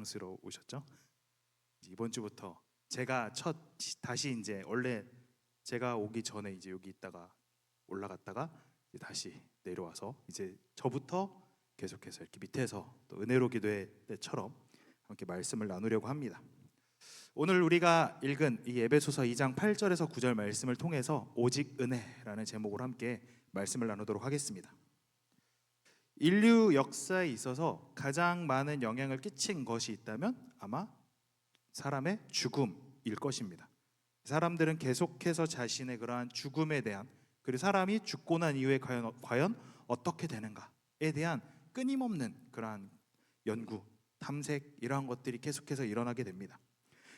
당황스러우셨죠? 이번 주부터 제가 다시 이제 원래 제가 오기 전에 이제 여기 있다가 올라갔다가 이제 다시 내려와서 이제 저부터 계속해서 이렇게 밑에서 또 은혜로 기도회 때처럼 함께 말씀을 나누려고 합니다. 오늘 우리가 읽은 이 에베소서 2장 8절에서 9절 말씀을 통해서 오직 은혜라는 제목으로 함께 말씀을 나누도록 하겠습니다. 인류 역사에 있어서 가장 많은 영향을 끼친 것이 있다면 아마 사람의 죽음일 것입니다. 사람들은 계속해서 자신의 그러한 죽음에 대한, 그리고 사람이 죽고 난 이후에 과연 어떻게 되는가에 대한 끊임없는 그러한 연구, 탐색, 이러한 것들이 계속해서 일어나게 됩니다.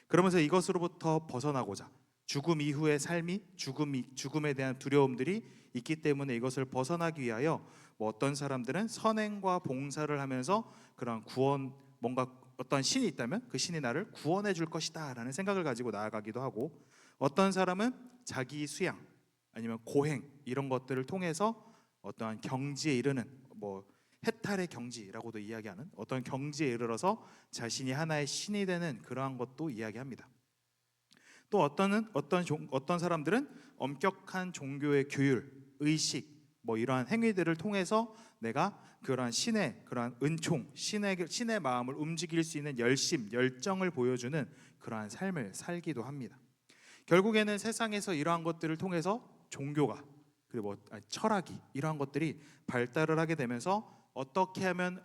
그러면서 이것으로부터 벗어나고자, 죽음 이후의 삶이, 죽음에 대한 두려움들이 있기 때문에 이것을 벗어나기 위하여 어떤 사람들은 선행과 봉사를 하면서 그런 구원, 뭔가 어떤 신이 있다면 그 신이 나를 구원해 줄 것이다 라는 생각을 가지고 나아가기도 하고, 어떤 사람은 자기 수양 아니면 고행 이런 것들을 통해서 어떠한 경지에 이르는, 해탈의 경지라고도 이야기하는 어떤 경지에 이르러서 자신이 하나의 신이 되는 그러한 것도 이야기합니다. 또 어떤 사람들은 엄격한 종교의 규율, 의식, 이러한 행위들을 통해서 내가 그러한 신의 그러한 은총, 신의 마음을 움직일 수 있는 열정을 보여주는 그러한 삶을 살기도 합니다. 결국에는 세상에서 이러한 것들을 통해서 종교가, 그리고 철학이, 이러한 것들이 발달을 하게 되면서 어떻게 하면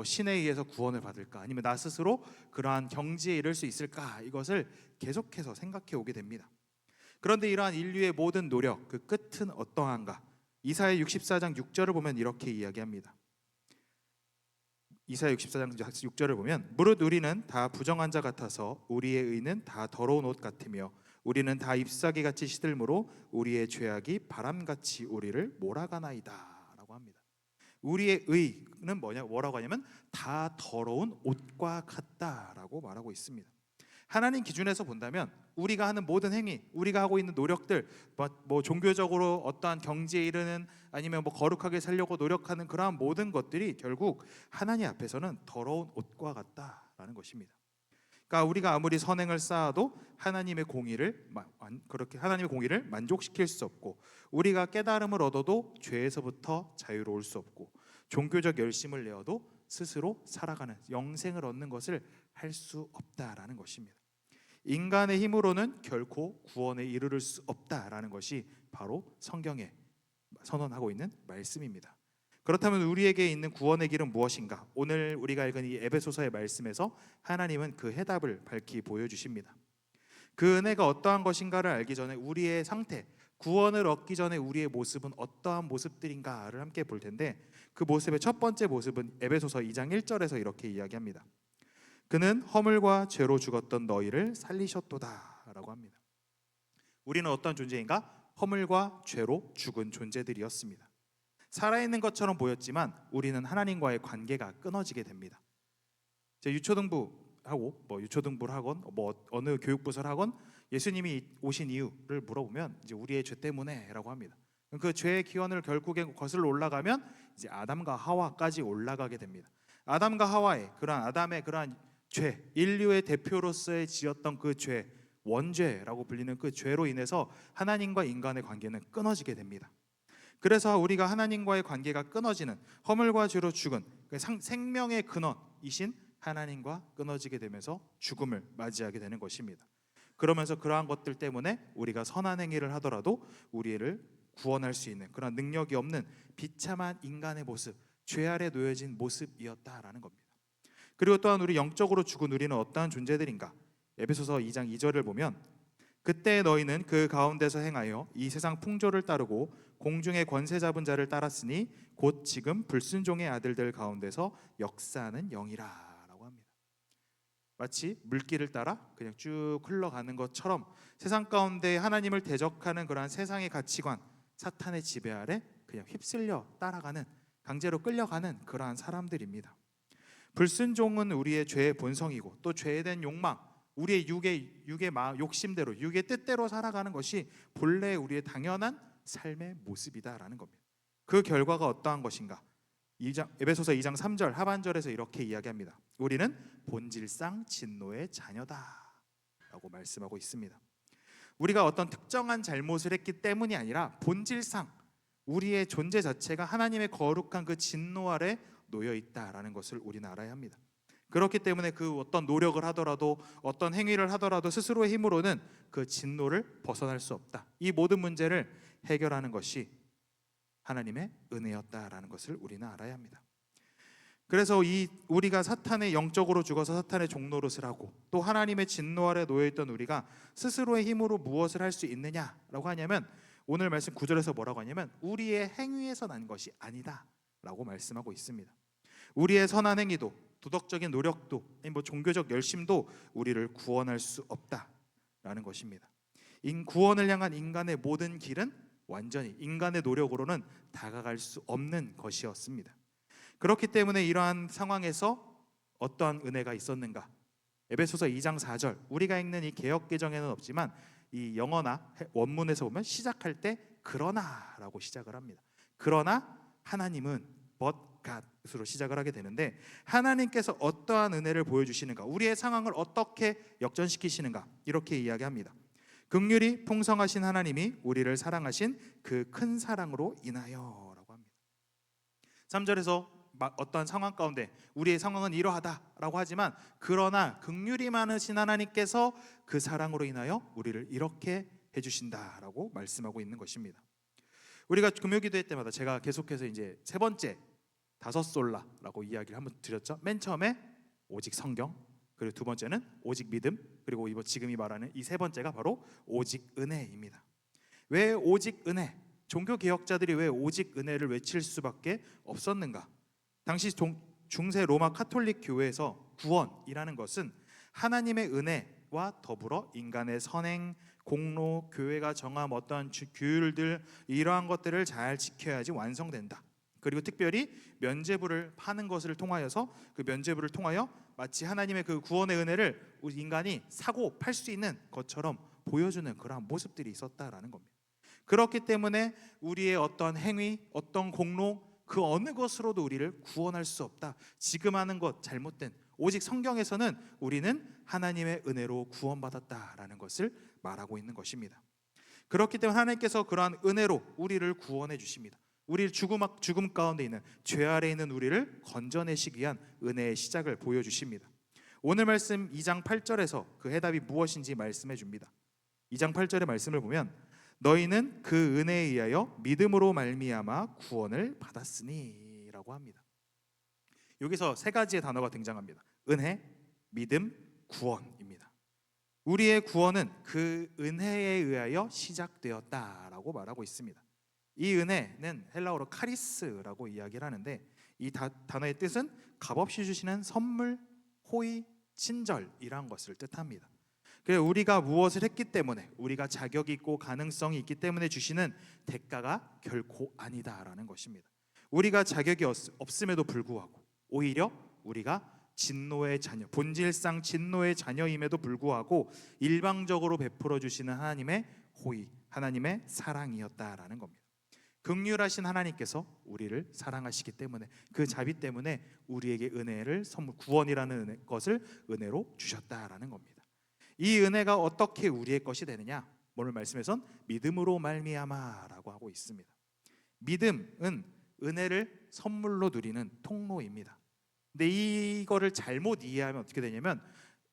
신에 의해서 구원을 받을까, 아니면 나 스스로 그러한 경지에 이를 수 있을까, 이것을 계속해서 생각해 오게 됩니다. 그런데 이러한 인류의 모든 노력, 그 끝은 어떠한가? 이사야 64장 6절을 보면 이렇게 이야기합니다. 이사야 64장 6절을 보면, 무릇 우리는 다 부정한 자 같아서 우리의 의는 다 더러운 옷 같으며 우리는 다 잎사귀같이 시들므로 우리의 죄악이 바람같이 우리를 몰아가나이다 라고 합니다. 우리의 의는 뭐라고 하냐면 다 더러운 옷과 같다라고 말하고 있습니다. 하나님 기준에서 본다면 우리가 하는 모든 행위, 우리가 하고 있는 노력들, 종교적으로 어떠한 경지에 이르는, 아니면 거룩하게 살려고 노력하는 그러한 모든 것들이 결국 하나님 앞에서는 더러운 옷과 같다라는 것입니다. 그러니까 우리가 아무리 선행을 쌓아도 하나님의 공의를 만족시킬 수 없고, 우리가 깨달음을 얻어도 죄에서부터 자유로울 수 없고, 종교적 열심을 내어도 스스로 살아가는 영생을 얻는 것을 할 수 없다라는 것입니다. 인간의 힘으로는 결코 구원에 이르를 수 없다라는 것이 바로 성경에 선언하고 있는 말씀입니다. 그렇다면 우리에게 있는 구원의 길은 무엇인가? 오늘 우리가 읽은 이 에베소서의 말씀에서 하나님은 그 해답을 밝히 보여주십니다. 그 은혜가 어떠한 것인가를 알기 전에 우리의 상태, 구원을 얻기 전에 우리의 모습은 어떠한 모습들인가를 함께 볼 텐데, 그 모습의 첫 번째 모습은 에베소서 2장 1절에서 이렇게 이야기합니다. 그는 허물과 죄로 죽었던 너희를 살리셨도다 라고 합니다. 우리는 어떤 존재인가? 허물과 죄로 죽은 존재들이었습니다. 살아있는 것처럼 보였지만 우리는 하나님과의 관계가 끊어지게 됩니다. 유초등부하고 유초등부를 하건 어느 교육부서를 하건 예수님이 오신 이유를 물어보면 이제 우리의 죄 때문에라고 합니다. 그 죄의 기원을 결국에 거슬러 올라가면 이제 아담과 하와까지 올라가게 됩니다. 아담과 하와의 아담의 그러한 죄, 인류의 대표로서의 지었던 그 죄, 원죄라고 불리는 그 죄로 인해서 하나님과 인간의 관계는 끊어지게 됩니다. 그래서 우리가 하나님과의 관계가 끊어지는, 허물과 죄로 죽은 생명의 근원이신 하나님과 끊어지게 되면서 죽음을 맞이하게 되는 것입니다. 그러면서 그러한 것들 때문에 우리가 선한 행위를 하더라도 우리를 구원할 수 있는 그런 능력이 없는 비참한 인간의 모습, 죄 아래 놓여진 모습이었다라는 겁니다. 그리고 또한 우리 영적으로 죽은 우리는 어떠한 존재들인가? 에베소서 2장 2절을 보면, 그때 너희는 그 가운데서 행하여 이 세상 풍조를 따르고 공중의 권세 잡은 자를 따랐으니 곧 지금 불순종의 아들들 가운데서 역사하는 영이라 라고 합니다. 마치 물길을 따라 그냥 쭉 흘러가는 것처럼 세상 가운데 하나님을 대적하는 그러한 세상의 가치관, 사탄의 지배 아래 그냥 휩쓸려 따라가는, 강제로 끌려가는 그러한 사람들입니다. 불순종은 우리의 죄의 본성이고, 또 죄에 대한 욕망, 우리의 육의 마음, 욕심대로, 육의 뜻대로 살아가는 것이 본래 우리의 당연한 삶의 모습이다라는 겁니다. 그 결과가 어떠한 것인가? 에베소서 2장 3절 하반절에서 이렇게 이야기합니다. 우리는 본질상 진노의 자녀다라고 말씀하고 있습니다. 우리가 어떤 특정한 잘못을 했기 때문이 아니라 본질상 우리의 존재 자체가 하나님의 거룩한 그 진노 아래 놓여 있다라는 것을 우리는 알아야 합니다. 그렇기 때문에 그 어떤 노력을 하더라도 어떤 행위를 하더라도 스스로의 힘으로는 그 진노를 벗어날 수 없다. 이 모든 문제를 해결하는 것이 하나님의 은혜였다라는 것을 우리는 알아야 합니다. 그래서 우리가 사탄의 영적으로 죽어서 사탄의 종노릇을 하고 또 하나님의 진노 아래 놓여 있던 우리가 스스로의 힘으로 무엇을 할 수 있느냐라고 하냐면 오늘 말씀 9절에서 뭐라고 하냐면 우리의 행위에서 난 것이 아니다라고 말씀하고 있습니다. 우리의 선한 행위도 도덕적인 노력도 뭐 종교적 열심도 우리를 구원할 수 없다라는 것입니다. 구원을 향한 인간의 모든 길은 완전히 인간의 노력으로는 다가갈 수 없는 것이었습니다. 그렇기 때문에 이러한 상황에서 어떠한 은혜가 있었는가? 에베소서 2장 4절 우리가 읽는 이 개역 개정에는 없지만 이 영어나 원문에서 보면 시작할 때 그러나라고 시작을 합니다. 그러나 하나님은 but God으로 시작을 하게 되는데 하나님께서 어떠한 은혜를 보여주시는가? 우리의 상황을 어떻게 역전시키시는가? 이렇게 이야기합니다. 긍휼이 풍성하신 하나님이 우리를 사랑하신 그 큰 사랑으로 인하여라고 합니다. 3절에서 어떠한 상황 가운데 우리의 상황은 이러하다라고 하지만 그러나 긍휼이 많으신 하나님께서 그 사랑으로 인하여 우리를 이렇게 해주신다라고 말씀하고 있는 것입니다. 우리가 금요기도회 때마다 제가 계속해서 이제 세 번째 다섯 솔라라고 이야기를 한번 드렸죠. 맨 처음에 오직 성경, 그리고 두 번째는 오직 믿음, 그리고 지금이 말하는 이 세 번째가 바로 오직 은혜입니다. 왜 오직 은혜? 종교 개혁자들이 왜 오직 은혜를 외칠 수밖에 없었는가? 당시 중세 로마 카톨릭 교회에서 구원이라는 것은 하나님의 은혜와 더불어 인간의 선행, 공로, 교회가 정한 어떤 규율들 이러한 것들을 잘 지켜야지 완성된다. 그리고 특별히 면죄부를 파는 것을 통하여서 그 면죄부를 통하여 마치 하나님의 그 구원의 은혜를 우리 인간이 사고 팔 수 있는 것처럼 보여주는 그러한 모습들이 있었다라는 겁니다. 그렇기 때문에 우리의 어떤 행위, 어떤 공로 그 어느 것으로도 우리를 구원할 수 없다. 지금 하는 것 잘못된 오직 성경에서는 우리는 하나님의 은혜로 구원받았다라는 것을 말하고 있는 것입니다. 그렇기 때문에 하나님께서 그러한 은혜로 우리를 구원해 주십니다. 우리를 죽음 가운데 있는 죄 아래 있는 우리를 건져내시기 위한 은혜의 시작을 보여주십니다. 오늘 말씀 2장 8절에서 그 해답이 무엇인지 말씀해 줍니다. 2장 8절의 말씀을 보면 너희는 그 은혜에 의하여 믿음으로 말미암아 구원을 받았으니 라고 합니다. 여기서 세 가지의 단어가 등장합니다. 은혜, 믿음, 구원입니다. 우리의 구원은 그 은혜에 의하여 시작되었다라고 말하고 있습니다. 이 은혜는 헬라어로 카리스라고 이야기를 하는데 이 단어의 뜻은 값없이 주시는 선물, 호의, 친절이란 것을 뜻합니다. 그래서 우리가 무엇을 했기 때문에 우리가 자격이 있고 가능성이 있기 때문에 주시는 대가가 결코 아니다라는 것입니다. 우리가 자격이 없음에도 불구하고 오히려 우리가 진노의 자녀, 본질상 진노의 자녀임에도 불구하고 일방적으로 베풀어 주시는 하나님의 호의, 하나님의 사랑이었다라는 겁니다. 긍휼하신 하나님께서 우리를 사랑하시기 때문에 그 자비 때문에 우리에게 은혜를 선물, 구원이라는 것을 은혜로 주셨다라는 겁니다. 이 은혜가 어떻게 우리의 것이 되느냐? 오늘 말씀에선 믿음으로 말미암아라고 하고 있습니다. 믿음은 은혜를 선물로 누리는 통로입니다. 근데 이거를 잘못 이해하면 어떻게 되냐면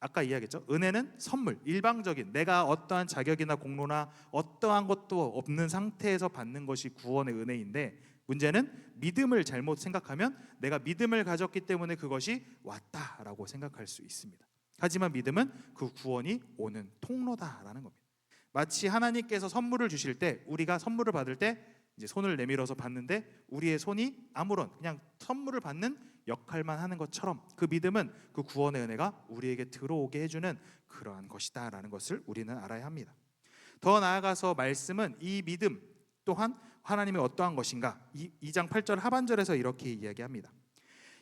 아까 이야기했죠. 은혜는 선물, 일방적인 내가 어떠한 자격이나 공로나 어떠한 것도 없는 상태에서 받는 것이 구원의 은혜인데 문제는 믿음을 잘못 생각하면 내가 믿음을 가졌기 때문에 그것이 왔다라고 생각할 수 있습니다. 하지만 믿음은 그 구원이 오는 통로다라는 겁니다. 마치 하나님께서 선물을 주실 때 우리가 선물을 받을 때 이제 손을 내밀어서 받는데 우리의 손이 아무런 그냥 선물을 받는 역할만 하는 것처럼 그 믿음은 그 구원의 은혜가 우리에게 들어오게 해주는 그러한 것이다라는 것을 우리는 알아야 합니다. 더 나아가서 말씀은 이 믿음 또한 하나님의 어떠한 것인가 2장 8절 하반절에서 이렇게 이야기합니다.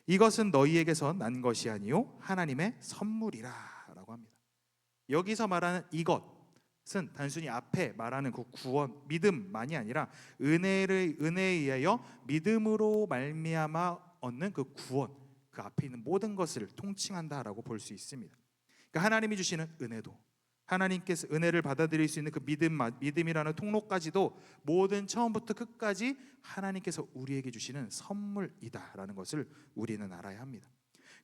이것은 너희에게서 난 것이 아니요 하나님의 선물이라 라고 합니다. 여기서 말하는 이것은 단순히 앞에 말하는 그 구원, 믿음만이 아니라 은혜에 의하여 믿음으로 말미암아 얻는 그 구원, 그 앞에 있는 모든 것을 통칭한다라고 볼 수 있습니다. 그러니까 하나님이 주시는 은혜도, 하나님께서 은혜를 받아들일 수 있는 그 믿음이라는 통로까지도 모든 처음부터 끝까지 하나님께서 우리에게 주시는 선물이다라는 것을 우리는 알아야 합니다.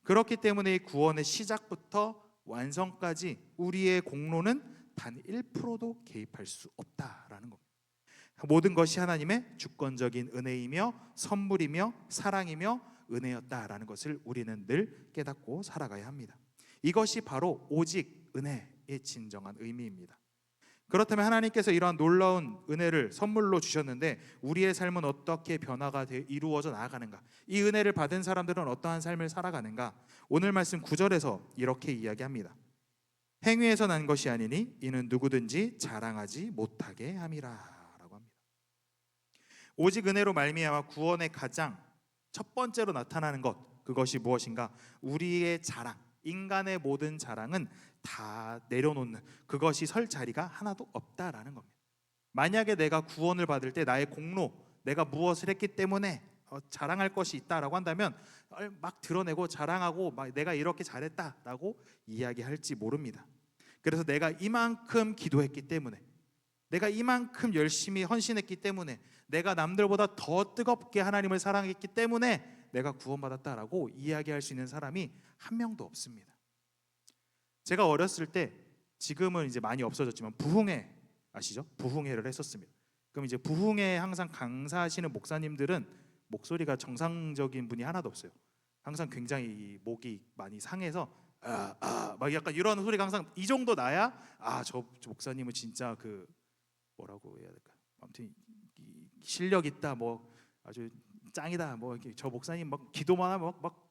그렇기 때문에 이 구원의 시작부터 완성까지 우리의 공로는 단 1%도 개입할 수 없다라는 겁니다. 모든 것이 하나님의 주권적인 은혜이며 선물이며 사랑이며 은혜였다라는 것을 우리는 늘 깨닫고 살아가야 합니다. 이것이 바로 오직 은혜의 진정한 의미입니다. 그렇다면 하나님께서 이러한 놀라운 은혜를 선물로 주셨는데 우리의 삶은 어떻게 변화가 이루어져 나아가는가? 이 은혜를 받은 사람들은 어떠한 삶을 살아가는가? 오늘 말씀 9절에서 이렇게 이야기합니다. 행위에서 난 것이 아니니 이는 누구든지 자랑하지 못하게 함이라 라고 합니다. 오직 은혜로 말미암아 구원의 가장 첫 번째로 나타나는 것, 그것이 무엇인가? 우리의 자랑, 인간의 모든 자랑은 다 내려놓는, 그것이 설 자리가 하나도 없다라는 겁니다. 만약에 내가 구원을 받을 때 나의 공로, 내가 무엇을 했기 때문에 자랑할 것이 있다라고 한다면 막 드러내고 자랑하고 막 내가 이렇게 잘했다라고 이야기할지 모릅니다. 그래서 내가 이만큼 기도했기 때문에, 내가 이만큼 열심히 헌신했기 때문에, 내가 남들보다 더 뜨겁게 하나님을 사랑했기 때문에 내가 구원받았다라고 이야기할 수 있는 사람이 한 명도 없습니다. 제가 어렸을 때, 지금은 이제 많이 없어졌지만 부흥회 아시죠? 부흥회를 했었습니다. 그럼 이제 부흥회 항상 강사하시는 목사님들은 목소리가 정상적인 분이 하나도 없어요. 항상 굉장히 목이 많이 상해서 막 약간 이런 소리가 항상 이 정도 나야 저 목사님은 진짜 그 뭐라고 해야 될까? 아무튼 실력 있다, 뭐 아주 짱이다, 뭐 저 목사님 막 기도만 하면 막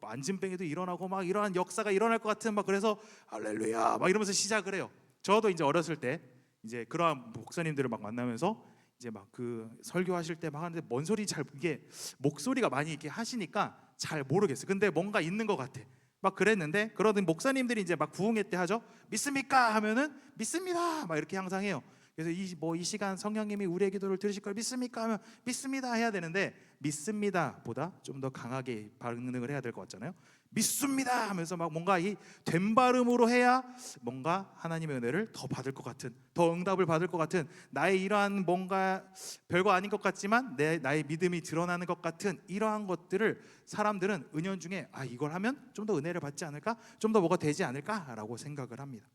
안진뱅이도 일어나고 막 이러한 역사가 일어날 것 같은 막, 그래서 할렐루야 막 이러면서 시작을 해요. 저도 이제 어렸을 때 이제 그러한 목사님들을 막 만나면서 이제 막 그 설교하실 때 막 하는데 뭔 소리 잘, 이게 목소리가 많이 이렇게 하시니까 잘 모르겠어요. 근데 뭔가 있는 것 같아. 막 그랬는데, 그러던 목사님들이 이제 막 부흥회 때 하죠. 믿습니까? 하면은 믿습니다 막 이렇게 항상 해요. 그래서 이 시간 성령님이 우리의 기도를 들으실 걸 믿습니까? 하면 믿습니다 해야 되는데, 믿습니다보다 좀 더 강하게 반응을 해야 될 것 같잖아요. 믿습니다 하면서 막 뭔가 이 된 발음으로 해야 뭔가 하나님의 은혜를 더 받을 것 같은, 더 응답을 받을 것 같은, 나의 이러한 뭔가 별거 아닌 것 같지만 나의 믿음이 드러나는 것 같은 이러한 것들을 사람들은 은연중에 이걸 하면 좀 더 은혜를 받지 않을까? 좀 더 뭐가 되지 않을까라고 생각을 합니다.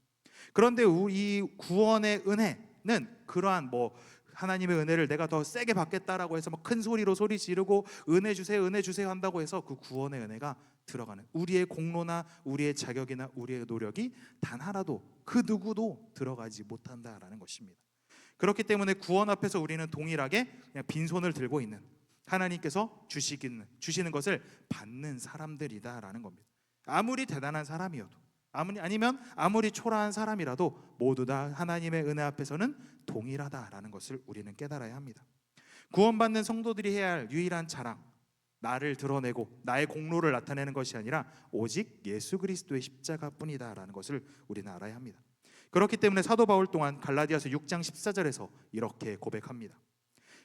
그런데 이 구원의 은혜는 그러한 뭐 하나님의 은혜를 내가 더 세게 받겠다라고 해서 막 큰 소리로 소리 지르고 은혜 주세요 은혜 주세요 한다고 해서 그 구원의 은혜가 들어가는, 우리의 공로나 우리의 자격이나 우리의 노력이 단 하나도, 그 누구도 들어가지 못한다라는 것입니다. 그렇기 때문에 구원 앞에서 우리는 동일하게 그냥 빈손을 들고 있는, 하나님께서 주시는 것을 받는 사람들이다라는 겁니다. 아무리 대단한 사람이어도, 아무리 초라한 사람이라도 모두 다 하나님의 은혜 앞에서는 동일하다라는 것을 우리는 깨달아야 합니다. 구원받는 성도들이 해야 할 유일한 자랑, 나를 드러내고 나의 공로를 나타내는 것이 아니라 오직 예수 그리스도의 십자가뿐이다라는 것을 우리는 알아야 합니다. 그렇기 때문에 사도 바울 또한 갈라디아서 6장 14절에서 이렇게 고백합니다.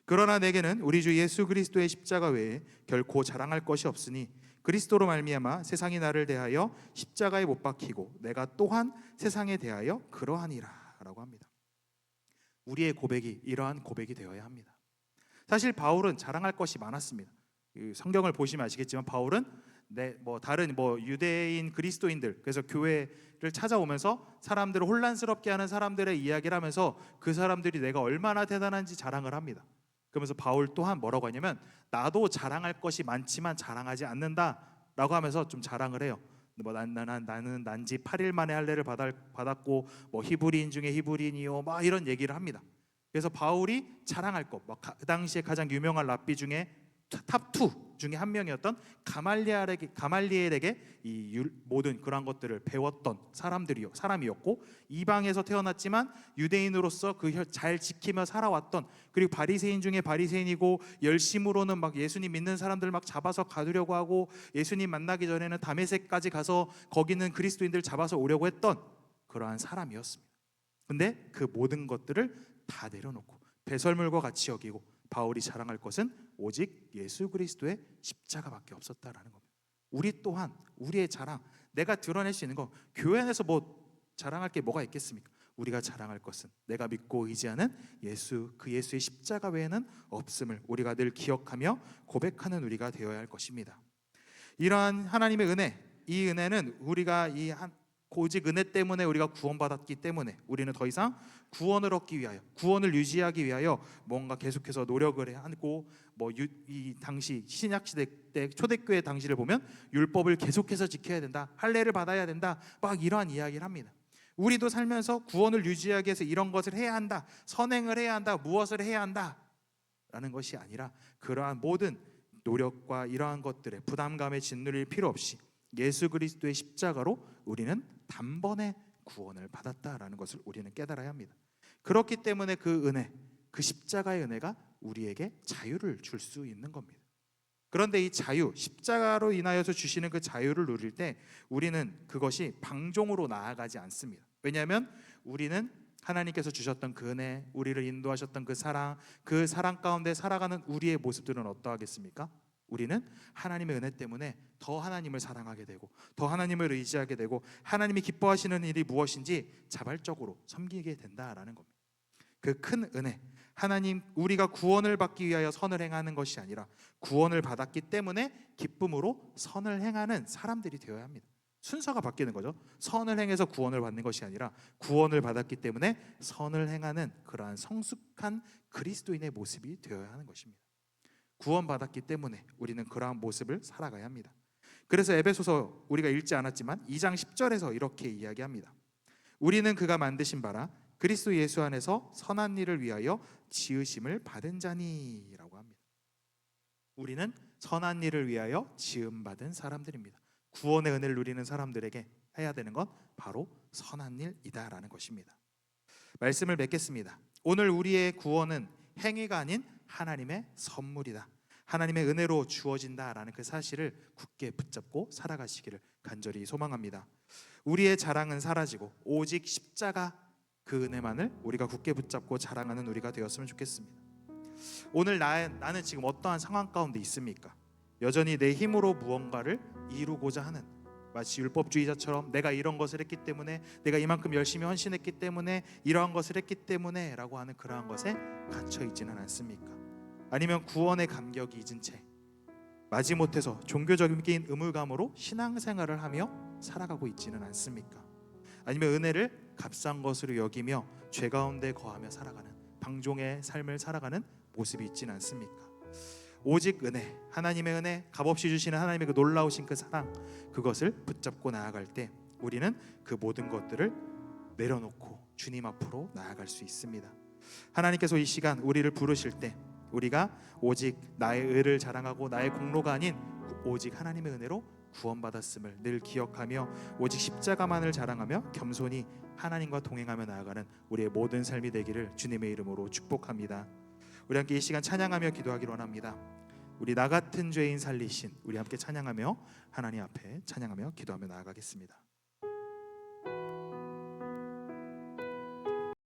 그러나 내게는 우리 주 예수 그리스도의 십자가 외에 결코 자랑할 것이 없으니 그리스도로 말미암아 세상이 나를 대하여 십자가에 못 박히고 내가 또한 세상에 대하여 그러하니라 라고 합니다. 우리의 고백이 이러한 고백이 되어야 합니다. 사실 바울은 자랑할 것이 많았습니다. 성경을 보시면 아시겠지만 바울은 다른 유대인 그리스도인들, 그래서 교회를 찾아오면서 사람들을 혼란스럽게 하는 사람들의 이야기를 하면서 그 사람들이 내가 얼마나 대단한지 자랑을 합니다. 그러면서 바울 또한 뭐라고 하냐면 나도 자랑할 것이 많지만 자랑하지 않는다라고 하면서 좀 자랑을 해요. 나는 난지 8일 만에 할례를 받았고 히브리인 중에 히브리인이요 막 이런 얘기를 합니다. 그래서 바울이 자랑할 것, 그 당시에 가장 유명한 랍비 중에 탑2 중에 한 명이었던 가말리엘에게 이 모든 그런 것들을 배웠던 사람이었고, 이방에서 태어났지만 유대인으로서 그 잘 지키며 살아왔던, 그리고 바리새인 중에 바리새인이고 열심으로는 막 예수님 믿는 사람들 막 잡아서 가두려고 하고, 예수님 만나기 전에는 다메섹까지 가서 거기는 그리스도인들 잡아서 오려고 했던 그러한 사람이었습니다. 근데 그 모든 것들을 다 내려놓고 배설물과 같이 여기고 바울이 자랑할 것은 오직 예수 그리스도의 십자가밖에 없었다라는 겁니다. 우리 또한 우리의 자랑, 내가 드러낼 수 있는 거, 교회 안에서 뭐 자랑할 게 뭐가 있겠습니까? 우리가 자랑할 것은 내가 믿고 의지하는 예수, 그 예수의 십자가 외에는 없음을 우리가 늘 기억하며 고백하는 우리가 되어야 할 것입니다. 이러한 하나님의 은혜, 이 은혜는 우리가 오직 은혜 때문에 우리가 구원받았기 때문에 우리는 더 이상 구원을 얻기 위하여, 구원을 유지하기 위하여 뭔가 계속해서 노력을 하고, 이 당시 신약 시대 때 초대교회 당시를 보면 율법을 계속해서 지켜야 된다, 할례를 받아야 된다, 막 이러한 이야기를 합니다. 우리도 살면서 구원을 유지하기 위해서 이런 것을 해야 한다, 선행을 해야 한다, 무엇을 해야 한다 라는 것이 아니라, 그러한 모든 노력과 이러한 것들에 부담감에 짓눌릴 필요 없이 예수 그리스도의 십자가로 우리는 단번에 구원을 받았다라는 것을 우리는 깨달아야 합니다. 그렇기 때문에 그 은혜, 그 십자가의 은혜가 우리에게 자유를 줄 수 있는 겁니다. 그런데 이 자유, 십자가로 인하여서 주시는 그 자유를 누릴 때 우리는 그것이 방종으로 나아가지 않습니다. 왜냐하면 우리는 하나님께서 주셨던 그 은혜, 우리를 인도하셨던 그 사랑 가운데 살아가는 우리의 모습들은 어떠하겠습니까? 우리는 하나님의 은혜 때문에 더 하나님을 사랑하게 되고, 더 하나님을 의지하게 되고, 하나님이 기뻐하시는 일이 무엇인지 자발적으로 섬기게 된다라는 겁니다. 그 큰 은혜, 하나님, 우리가 구원을 받기 위하여 선을 행하는 것이 아니라 구원을 받았기 때문에 기쁨으로 선을 행하는 사람들이 되어야 합니다. 순서가 바뀌는 거죠. 선을 행해서 구원을 받는 것이 아니라 구원을 받았기 때문에 선을 행하는 그러한 성숙한 그리스도인의 모습이 되어야 하는 것입니다. 구원받았기 때문에 우리는 그러한 모습을 살아가야 합니다. 그래서 에베소서 우리가 읽지 않았지만 2장 10절에서 이렇게 이야기합니다. 우리는 그가 만드신 바라 그리스도 예수 안에서 선한 일을 위하여 지으심을 받은 자니라고 합니다. 우리는 선한 일을 위하여 지음받은 사람들입니다. 구원의 은혜를 누리는 사람들에게 해야 되는 건 바로 선한 일이다라는 것입니다. 말씀을 맺겠습니다. 오늘 우리의 구원은 행위가 아닌 하나님의 선물이다, 하나님의 은혜로 주어진다라는 그 사실을 굳게 붙잡고 살아가시기를 간절히 소망합니다. 우리의 자랑은 사라지고 오직 십자가 그 은혜만을 우리가 굳게 붙잡고 자랑하는 우리가 되었으면 좋겠습니다. 오늘 나는 지금 어떠한 상황 가운데 있습니까? 여전히 내 힘으로 무언가를 이루고자 하는, 마치 율법주의자처럼 내가 이런 것을 했기 때문에, 내가 이만큼 열심히 헌신했기 때문에, 이러한 것을 했기 때문에 라고 하는 그러한 것에 갇혀 있지는 않습니까? 아니면 구원의 감격이 잊은 채 마지못해서 종교적인 의무감으로 신앙생활을 하며 살아가고 있지는 않습니까? 아니면 은혜를 값싼 것으로 여기며 죄 가운데 거하며 살아가는 방종의 삶을 살아가는 모습이 있지는 않습니까? 오직 은혜, 하나님의 은혜, 값없이 주시는 하나님의 그 놀라우신 그 사랑, 그것을 붙잡고 나아갈 때 우리는 그 모든 것들을 내려놓고 주님 앞으로 나아갈 수 있습니다. 하나님께서 이 시간 우리를 부르실 때 우리가 오직 나의 의를 자랑하고 나의 공로가 아닌 오직 하나님의 은혜로 구원받았음을 늘 기억하며 오직 십자가만을 자랑하며 겸손히 하나님과 동행하며 나아가는 우리의 모든 삶이 되기를 주님의 이름으로 축복합니다. 우리 함께 이 시간 찬양하며 기도하기를 원합니다. 우리 나 같은 죄인 살리신, 우리 함께 찬양하며 하나님 앞에 찬양하며 기도하며 나아가겠습니다.